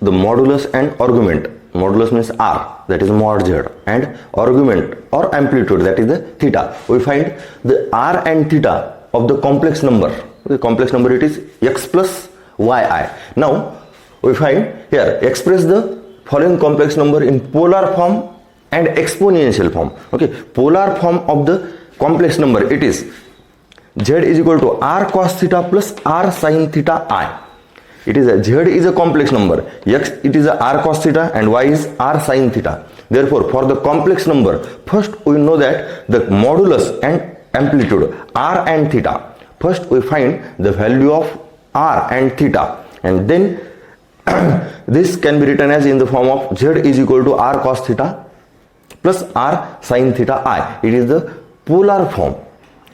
the modulus and argument. Modulus means R, that is mod z, and argument or amplitude, that is the theta. We find the R and theta of the complex number. The complex number, it is x plus yi. Now we find here, express the following complex number in polar form and exponential form. Okay, polar form of the complex number, it is z is equal to r cos theta plus r sin theta I. It is z is a complex number, x it is a r cos theta and y is r sin theta. Therefore, for the complex number, first we know that the modulus and amplitude r and theta. First we find the value of r and theta, and then this can be written as in the form of z is equal to r cos theta plus r sin theta I. It is the polar form.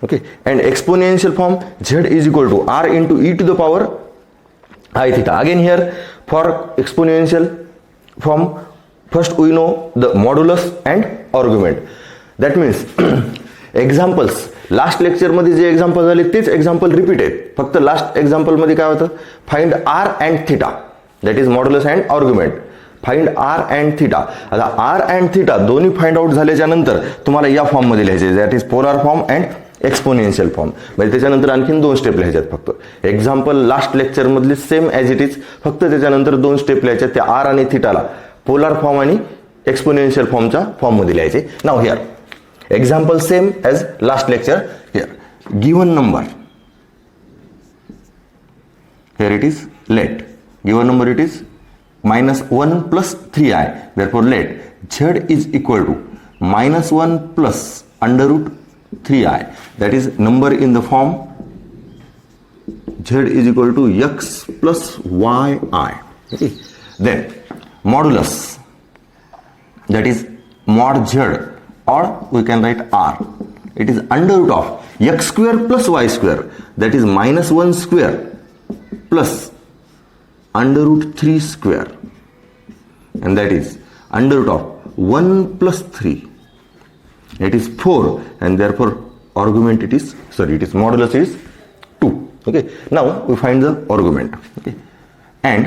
Okay, and exponential form, z is equal to r into e to the power I theta. Again here, for exponential form, first we know the modulus and argument. That means examples, last lecture मध्ये जे example झाले तेच example repeat आहेत. फक्त last example मध्ये काय होतं, find r and theta, that is modulus and argument. Find r and theta. आता r and theta दोन्ही फाइंड आउट झाल्याच्या नंतर तुम्हाला या फॉर्म मध्ये लिहायचे, that is polar form and exponential form. म्हणजे त्याच्यानंतर आणखीन 2 स्टेप लिहायच्यात. फक्त एक्झाम्पल लास्ट लेक्चर मधले सेम ॲज इट इज, फक्त त्याच्यानंतर 2 स्टेप लिहायच्या त्या आर आणि थिटाला पोलार फॉर्म आणि एक्सपोनेन्शियल फॉर्मच्या फॉर्म मध्ये लिहायचे. Now here example same as last lecture. Here given number, here it is let, given number it is -1 plus 3i. Therefore let z is equal to -1 plus under root 3i, that is number in the form z is equal to x plus yi. Okay, then modulus, that is mod z, or we can write r. It is under root of x square plus y square, that is -1 square plus under root 3 square, and that is under root of 1 plus 3. It is 4, and therefore argument it is modulus is 2. Okay, now we find the argument. Okay, and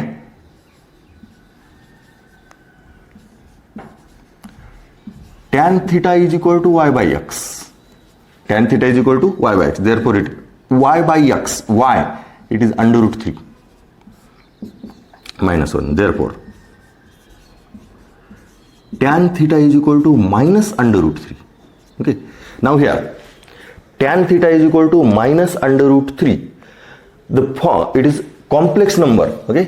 tan theta is equal to y by x. Tan theta is equal to y by x. Therefore, it y by x, y, it is under root 3 minus 1. Therefore, tan theta is equal to minus under root 3. Okay. Now here, tan theta is equal to minus under root 3. The form, it is complex number. Okay.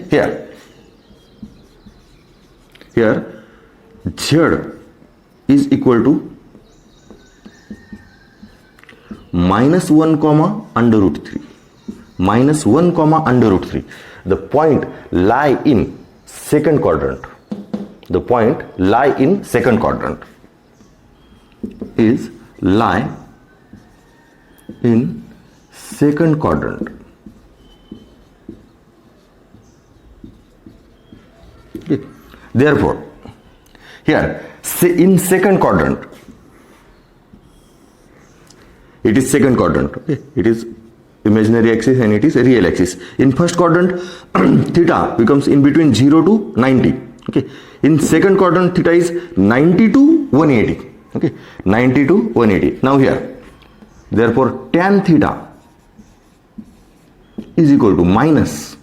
Here, z is equal to -1 comma under root 3. -1 comma under root 3. The point lie in second quadrant. The point lie in second quadrant. Is lie in second quadrant. Okay. Therefore, here in second quadrant, it is second quadrant. Okay, it is imaginary axis and it is real axis. In first quadrant, theta becomes in between 0 to 90. Okay, in second quadrant, theta is 90 to 180. Okay, 90 to 180. Now here, therefore tan theta is equal to minus,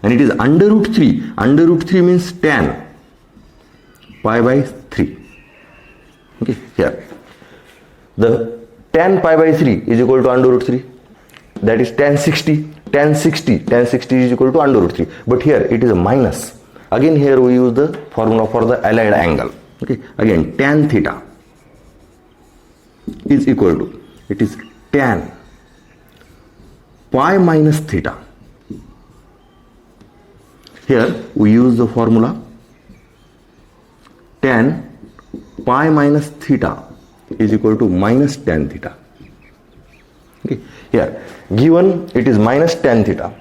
and it is under root 3. Under root 3 means tan pi by 3. Okay, here the tan pi by 3 is equal to under root 3, that is tan 60. Tan 60 is equal to under root 3, but here it is a minus. Again here we use the formula for the allied angle. Okay, again tan theta is equal to, it is tan pi minus theta. Here we use the formula tan pi minus theta is equal to minus tan theta. Okay, here given it is minus tan theta,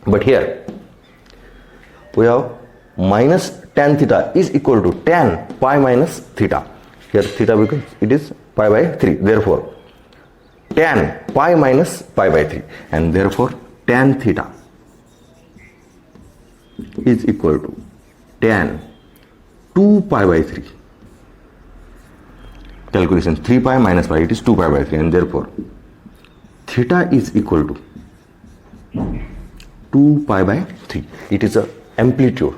but here we have minus tan theta is equal to tan pi minus theta. Here theta becomes, it is pi by 3. Therefore tan pi minus pi by 3, and therefore tan theta is equal to tan 2 pi by 3. Calculation 3 pi minus pi, it is 2 pi by 3, and therefore theta is equal to 2 pi by 3. It is a amplitude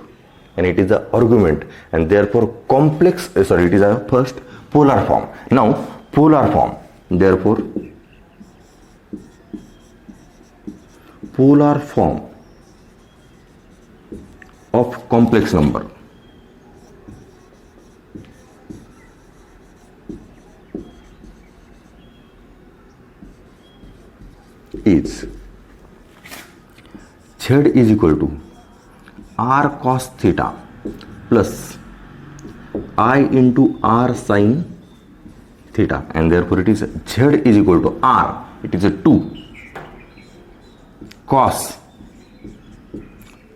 and it is the argument, and therefore it is a first polar form. Now polar form, therefore polar form of complex number is Z is equal to r cos theta plus I into r sin theta, and therefore it is Z is equal to r, it is a 2 cos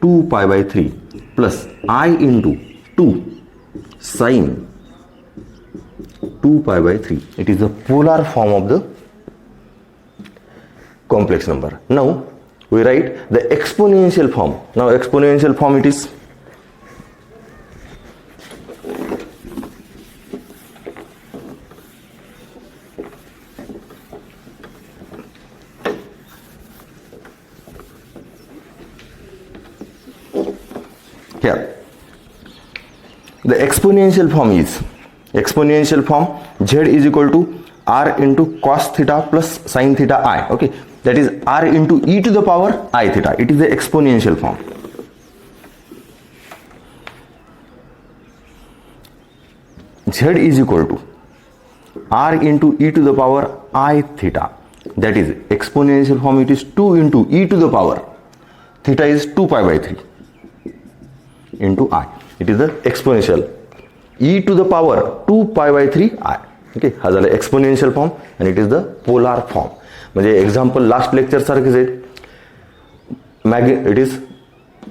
2 pi by 3 plus I into 2 sin 2 pi by 3. It is the polar form of the complex number. Now we write the exponential form. Now exponential form, it is here. The exponential form Z is equal to r into cos theta plus sin theta I. Okay, that is r into e to the power I theta. It is the exponential form. Z is equal to r into e to the power I theta. That is exponential form. It is 2 into e to the power theta is 2 pi by 3 into I. It is the exponential e to the power 2 pi by 3 I. Okay, हा झाला exponential form आणि it is the polar form. म्हणजे example last lecture सारखेच आहे. It is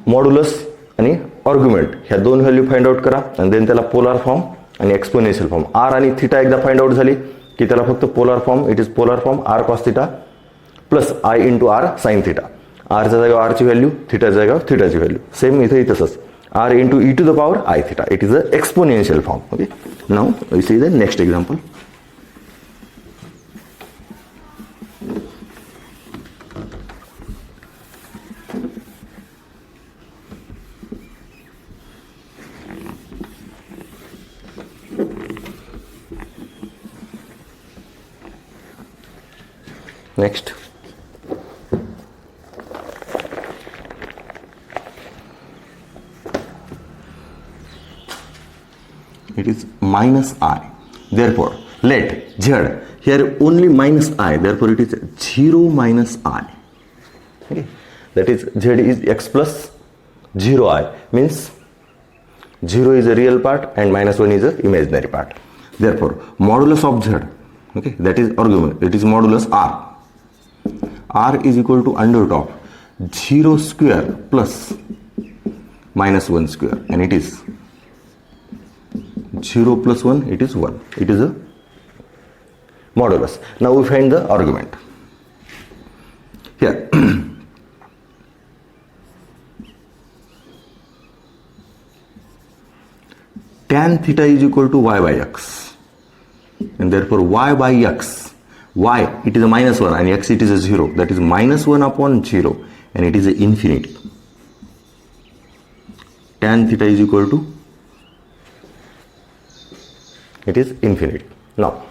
modulus आणि argument ह्या दोन value find out करा आणि देन त्याला पोलार फॉर्म आणि एक्सपोनेन्शियल फॉर्म. आर आणि थिटा एकदा फाइंड आउट झाली की त्याला फक्त polar form, it is polar form r cos theta plus i into r sine theta. आरच्या जागेवर आरची व्हॅल्यू, थिटाच्या जागेवर थिटाची व्हॅल्यू. सेम इथेही तसंच r into e to the power I theta. It is the exponential form. Okay. Now we see the next example. Next. It is minus I. Therefore, let Z, here only minus I, therefore it is 0 minus I. Okay. That is Z is x plus 0I, means 0 is a real part and minus 1 is a imaginary part. Therefore, modulus of Z, okay, that is argument, it is modulus R. R is equal to under root of 0 square plus minus 1 square, and it is 0 plus 1, it is 1. It is a modulus. Now we find the argument. Here tan theta is equal to y by x, and therefore y by x, y it is a minus 1 and x it is a 0. That is minus 1 upon 0, and it is a infinity. Tan theta is equal to, it is infinity. Now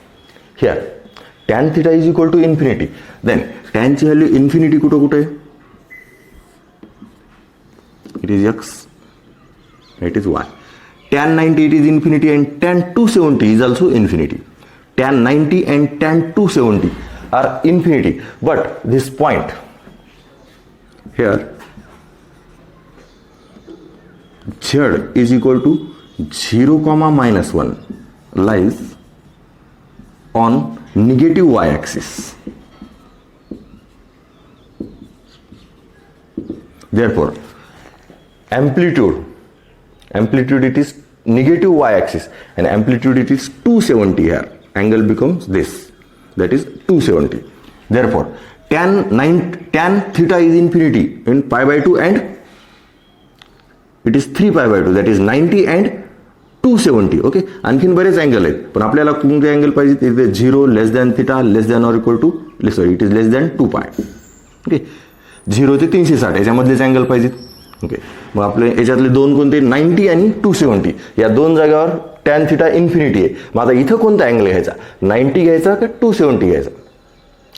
here tan theta is equal to infinity, then tan ची value infinity कुठं कुठे आहे? It is x, it is y. Tan 90 it is infinity and tan 270 is also infinity. Tan 90 and tan 270 are infinity, but this point here Z is equal to 0 comma minus 1 lies on negative y axis. Therefore amplitude it is negative y axis and amplitude it is 270. Here angle becomes this, that is 270. Therefore tan theta is infinity in pi by 2 and it is 3π/2 that is 90 and 270. Okay, आणखीन बरेच angle आहेत, पण आपल्याला कोणते angle पाहिजे, इथे 0 less than theta less than or equal to sorry it is less than 2π. Okay, 0 ते 360 याच्यामधलेच angle पाहिजेत. ओके, मग आपले याच्यातले दोन कोणते, 90 आणि 270. या दोन जागावर टॅन थिटा इन्फिनिटी आहे. मग आता इथं कोणता अँगल घ्यायचा, 90 घ्यायचा का 270 घ्यायचा.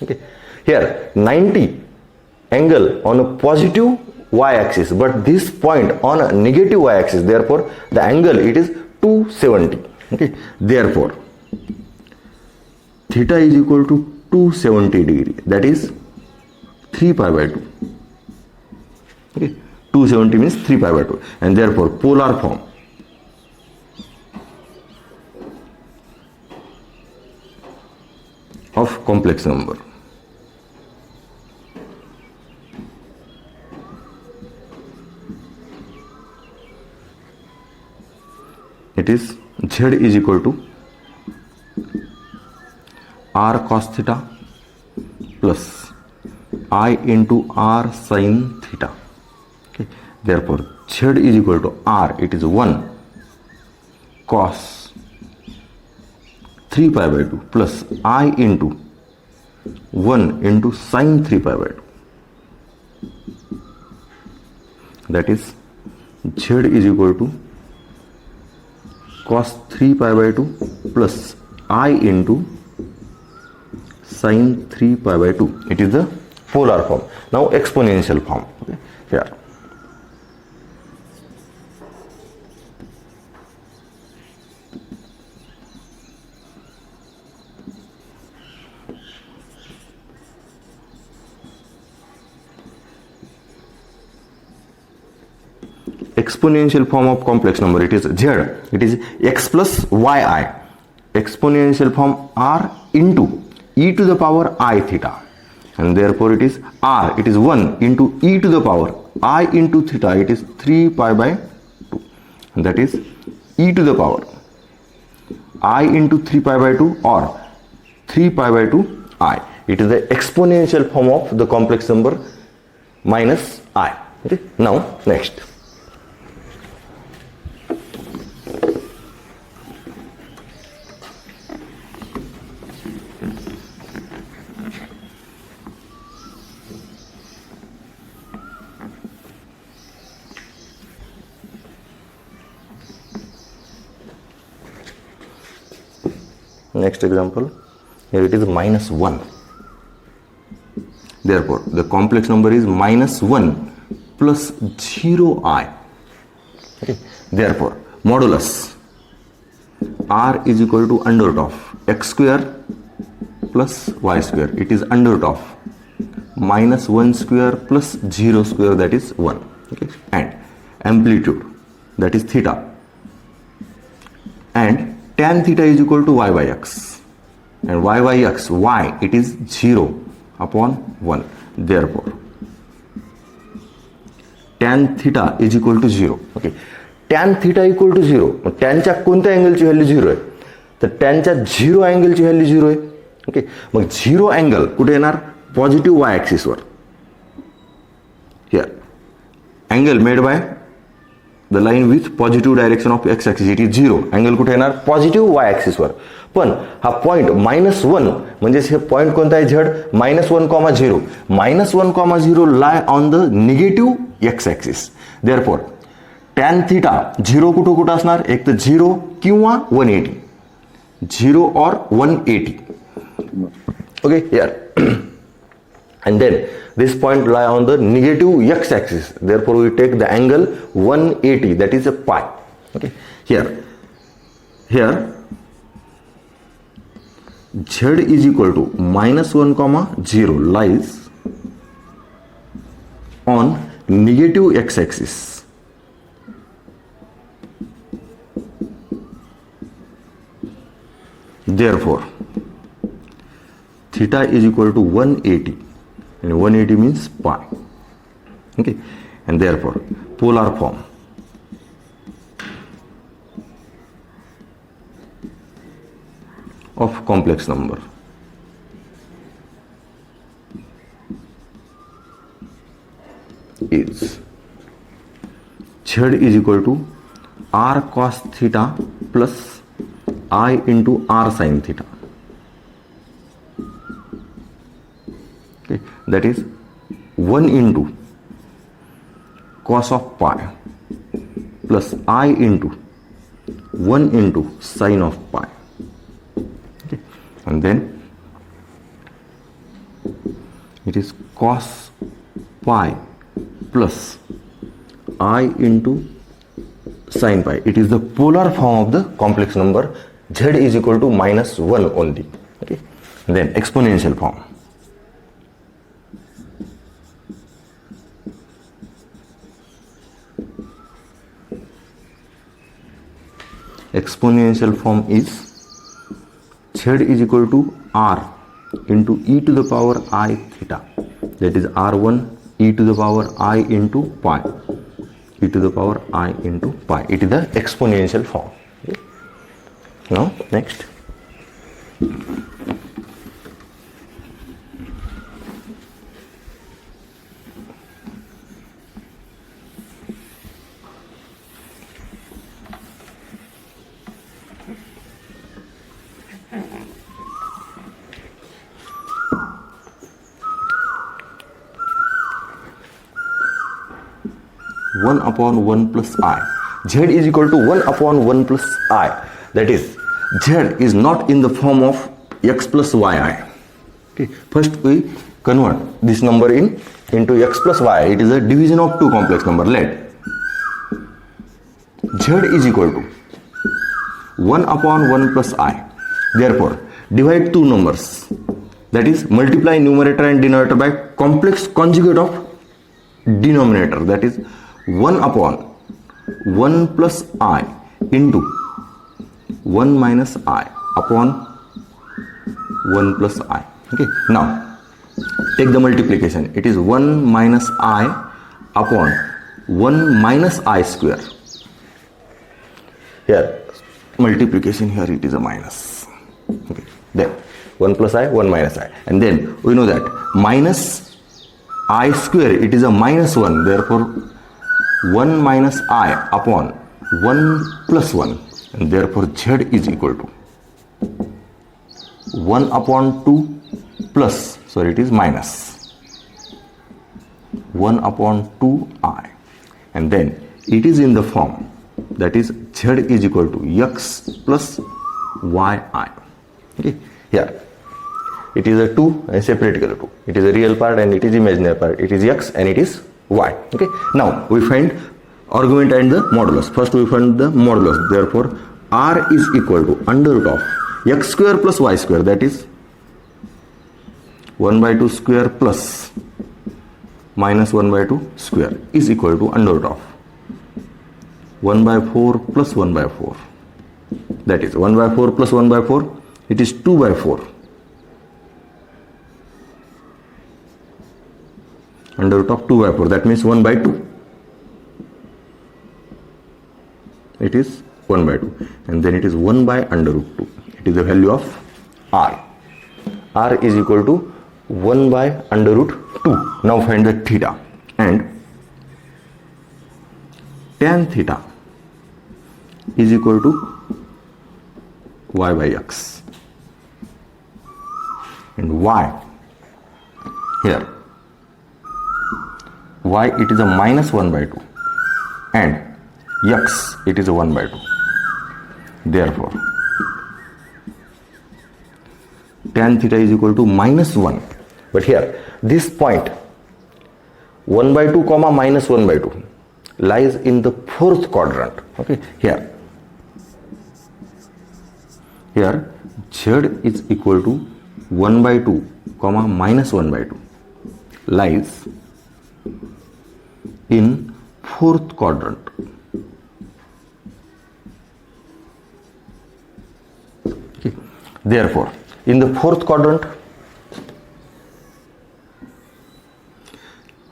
Okay, here 90 angle on a positive y-axis, but this point on a negative y-axis. Therefore, the angle it is 270. Okay, therefore, theta is equal to 270 degree. That is 3π/2. Okay, 270 means 3π/2, and therefore polar form of complex number it is Z is equal to R cos theta plus I into R sin theta. Okay, therefore Z is equal to R, it is 1 cos 3π/2 plus I into 1 into sin 3π/2. That is Z is equal to cos 3π/2 plus I into sin 3π/2. It is the polar form. Now exponential form. Okay, here exponential form of complex number, it is Z, it is x plus yi. Exponential form R into e to the power I theta, and therefore it is R, it is 1 into e to the power I into theta, it is 3π/2, and that is e to the power I into 3π/2 or 3π/2 I. It is the exponential form of the complex number minus I. Okay, now next. Next example, here it is -1. Therefore, the complex number is -1 plus 0i. Okay. Therefore, modulus R is equal to under root of x square plus y square. It is under root of -1 square plus 0 square, that is 1. Okay. And amplitude, that is theta, and tan theta is equal to y by x, and y by x, y, it is 0 upon 1. Therefore tan theta is equal to 0. Okay, tan theta equal to 0. tan च्या कोणत्या अँगलची value 0 आहे, तर tan च्या 0 अँगलची value 0 आहे. Okay, मग 0 angle कुठे येणार, positive y axis were. Here angle made by the line with positive direction of x axis, it is 0. Angle कुठे येणार, पॉझिटिव्ह y ॲक्सिस वर. पण हा पॉइंट -1 म्हणजे हे पॉइंट कोणता आहे, Z -1,0. -1,0 lie on the negative x axis. Therefore tan theta 0 कुठं असणार, एक तर 0 किंवा 180, 0 or 180. Okay, here and then this point lie on the negative x axis. Therefore we take the angle 180, that is a pi. Okay, here z is equal to -1,0 lies on negative x axis. Therefore theta is equal to 180, and 180 means pi. Okay, and therefore polar form of complex number is z is equal to r cos theta plus I into r sin theta. Okay, that is 1 into cos of pi plus I into 1 into sin of pi. Okay, and then it is cos pi plus I into sin pi. It is the polar form of the complex number. Z is equal to -1 only. Okay, then exponential form. Exponential form is z is equal to r into e to the power I theta, that is r1 e to the power I into pi, e to the power I into pi. It is the exponential form. Okay. Now next, one upon 1 plus I. Z is equal to 1 upon 1 plus I. That is, Z is not in the form of x plus yi. Okay. First we convert this number into x plus y. It is a division of two complex number. Let Z is equal to 1 upon 1 plus I. Therefore, divide two numbers. That is, multiply numerator and denominator by complex conjugate of denominator. That is 1 upon 1 plus I into 1 minus I upon 1 plus I. Okay. Now take the multiplication. It is 1 minus I upon 1 minus I square. Here multiplication, here it is a minus. Okay. Then 1 plus I, 1 minus I, and then we know that minus I square, it is a -1. Therefore 1 minus I upon 1 plus 1, and therefore Z is equal to 1 upon 2 plus, sorry, it is minus 1 upon 2I, and then it is in the form, that is Z is equal to x plus yi. Okay. Here it is a 2 and separate equal to 2. It is a real part and it is imaginary part. It is x and it is y. Okay. Now we find argument and the modulus. First we find the modulus. Therefore r is equal to under root of x square plus y square, that is 1 by 2 square plus minus 1 by 2 square is equal to under root of 1 by 4 plus 1 by 4. That is 1 by 4 plus 1 by 4. It is 2 by 4. Under root of 2 by 4, that means 1 by 2. It is 1 by 2, and then it is 1 by under root 2. It is the value of r. R is equal to 1 by under root 2. Now find the theta, and tan theta is equal to y by x, and y, here y it is a minus 1 by 2, and x it is a 1 by 2. Therefore tan theta is equal to -1. But here this point 1 by 2 comma minus 1 by 2 lies in the fourth quadrant. Okay. Here z is equal to 1 by 2 comma minus 1 by 2 lies in fourth quadrant. Okay. Therefore in the fourth quadrant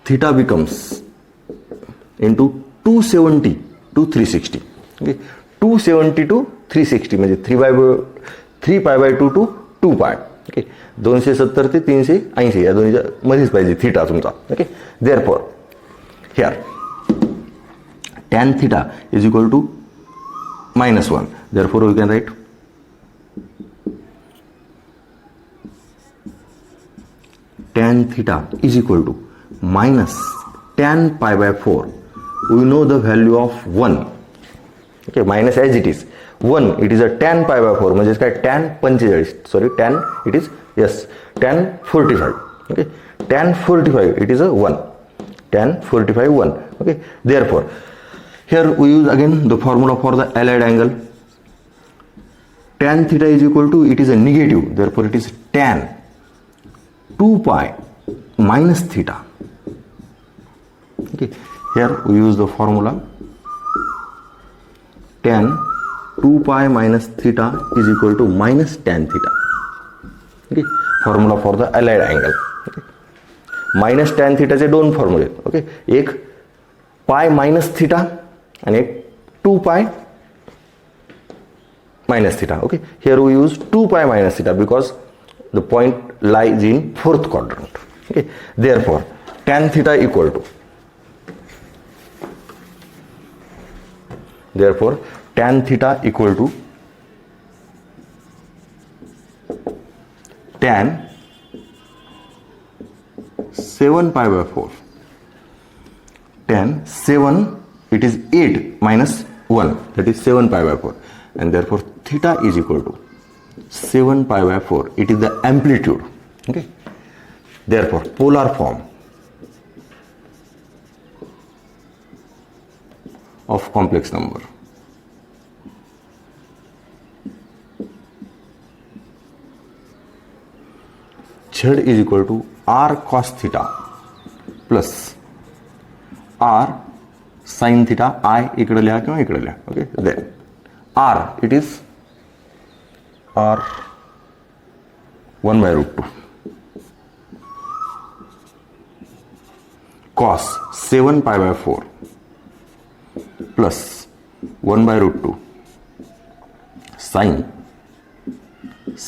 theta becomes into 270 to 360. Okay. 270 to 360 म्हणजे 3 pi by 2 to 2 pi. Okay. 270 ते 380 या दोन्हीच्या मध्येच पाहिजे theta तुमचा. Okay. Therefore here tan theta is equal to -1. Therefore we can write tan theta is equal to minus tan pi by 4. We know the value of 1. Okay, minus as it is 1, it is a tan pi by 4 म्हणजे काय tan 45 sorry tan it is yes tan 45. Okay, tan 45 it is a 1, tan 45 1. Okay, therefore here we use again the formula for the allied angle. Tan theta is equal to, it is a negative, therefore it is tan 2 pi minus theta. Okay, here we use the formula tan 2 pi minus theta is equal to minus tan theta. Okay, formula for the allied angle. Okay, minus tan theta चे दोन फॉर्म्युले. Okay, एक pi minus theta आणि एक 2 pi minus theta. Okay, here we use 2 pi minus theta because the point lies in fourth quadrant. Okay, therefore tan theta equal to, therefore tan theta equal to tan 7 pi by 4. Tan 7, it is 8 minus 1, that is 7 pi by 4, and therefore theta is equal to 7 pi by 4. It is the amplitude. Okay, therefore polar form of complex number z is equal to r cos theta plus r sin theta. I इकडे लिहा किंवा इकडे लिहा. Okay, then r it is r 1 by root 2 cos 7 pi by 4 plus 1 by root 2 sin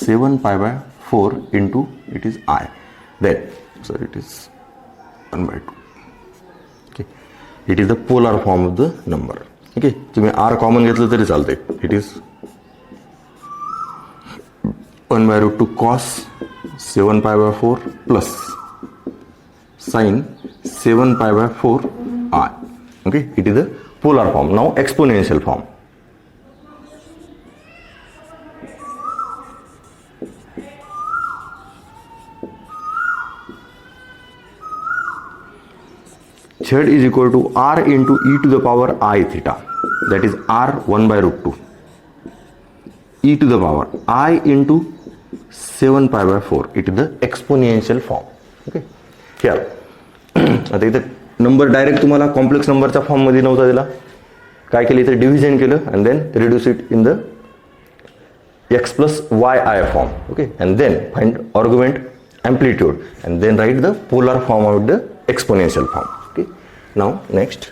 7 pi by 4 into it is I. Then so it is 1 by 2. Okay, it is the polar form of the number. Okay, तुम्ही r common घेतलं तरी चालते. It is 1 by root 2 cos 7 pi by 4 plus sin 7 pi by 4 I. Okay, it is the polar form. Now exponential form. Z is equal to r into e to the power I theta, that is r 1 by root 2 e to the power I into 7 pi by 4. It is the exponential form. Okay, here आता इथे number direct तुम्हाला complex नंबरच्या form मध्ये नव्हता दिला. काय केलं, इथे डिव्हिजन केलं and then reduce it in the x plus yi form. Okay, and then find argument, amplitude, and then write the polar form of the exponential form. Okay, now next.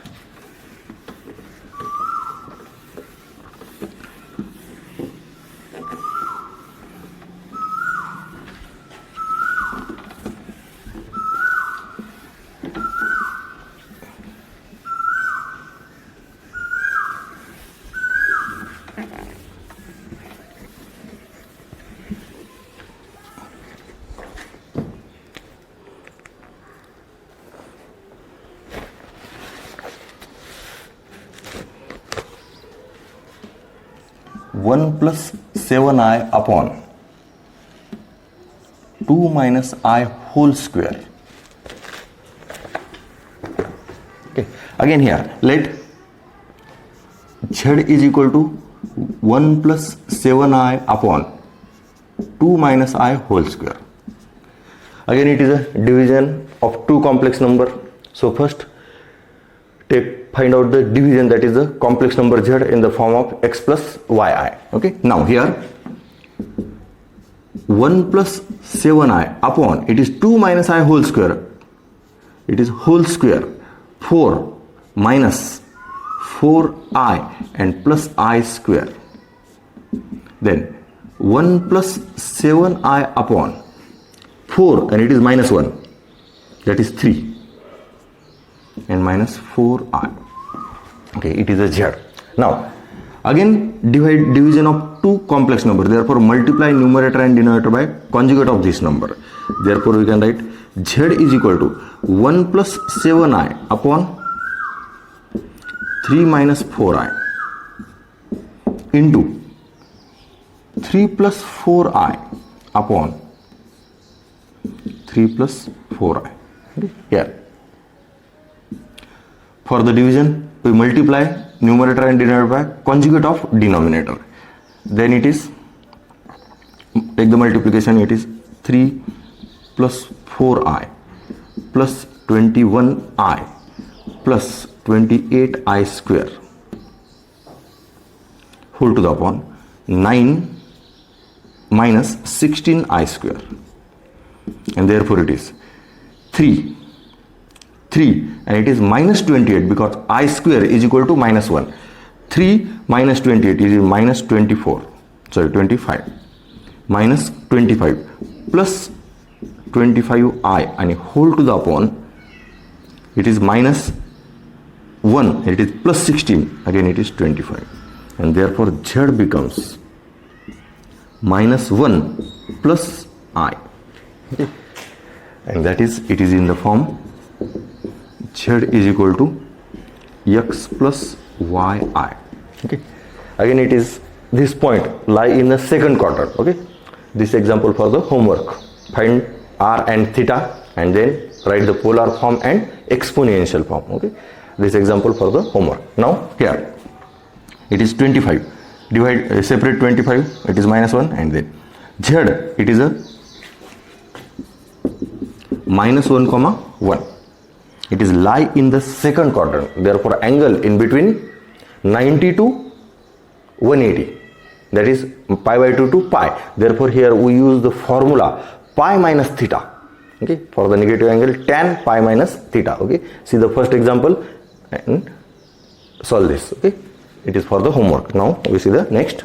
One plus 7i upon 2 minus I whole square. Okay, again here let z is equal to 1 plus 7i upon 2 minus I whole square. Again it is a division of two complex number. So first find out the division, that is the complex number z in the form of x plus yi. Okay, now here 1 plus 7i upon, it is 2 minus I whole square, it is whole square, 4 minus 4i and plus I square. Then 1 plus 7i upon 4 and it is minus 1, that is 3 and minus 4i. Okay, it is a z. Now again division of two complex number, therefore multiply numerator and denominator by conjugate of this number. Therefore we can write z is equal to 1 plus 7i upon 3 minus 4i into 3 plus 4i upon 3 plus 4i. Okay. Here for the division we multiply numerator and denominator by conjugate of denominator. Then it is, take the multiplication, it is 3 plus 4i plus 21i plus 28i square whole to the upon 9 minus 16i square, and therefore it is 3 and it is minus 28 because I square is equal to minus 1. 3 minus 28 is minus 25 minus 25 plus 25i and whole to the upon it is minus 1, it is plus 16, again it is 25, and therefore z becomes minus 1 plus I. Okay. And that is, it is in the form z is equal to x plus yi. Okay. Again it is, this point lie in the second quadrant. Okay. This example for the homework. Find r and theta and then write the polar form and exponential form. Okay. This example for the homework. Now here it is 25. Divide, separate 25. It is minus 1 and then z, it is a minus 1 comma 1. It is lie in the second quadrant, therefore angle in between 90 to 180, that is pi by 2 to pi. Therefore here we use the formula pi minus theta. Okay, for the negative angle tan pi minus theta. Okay, see the first example and solve this. Okay, it is for the homework. Now we see the next.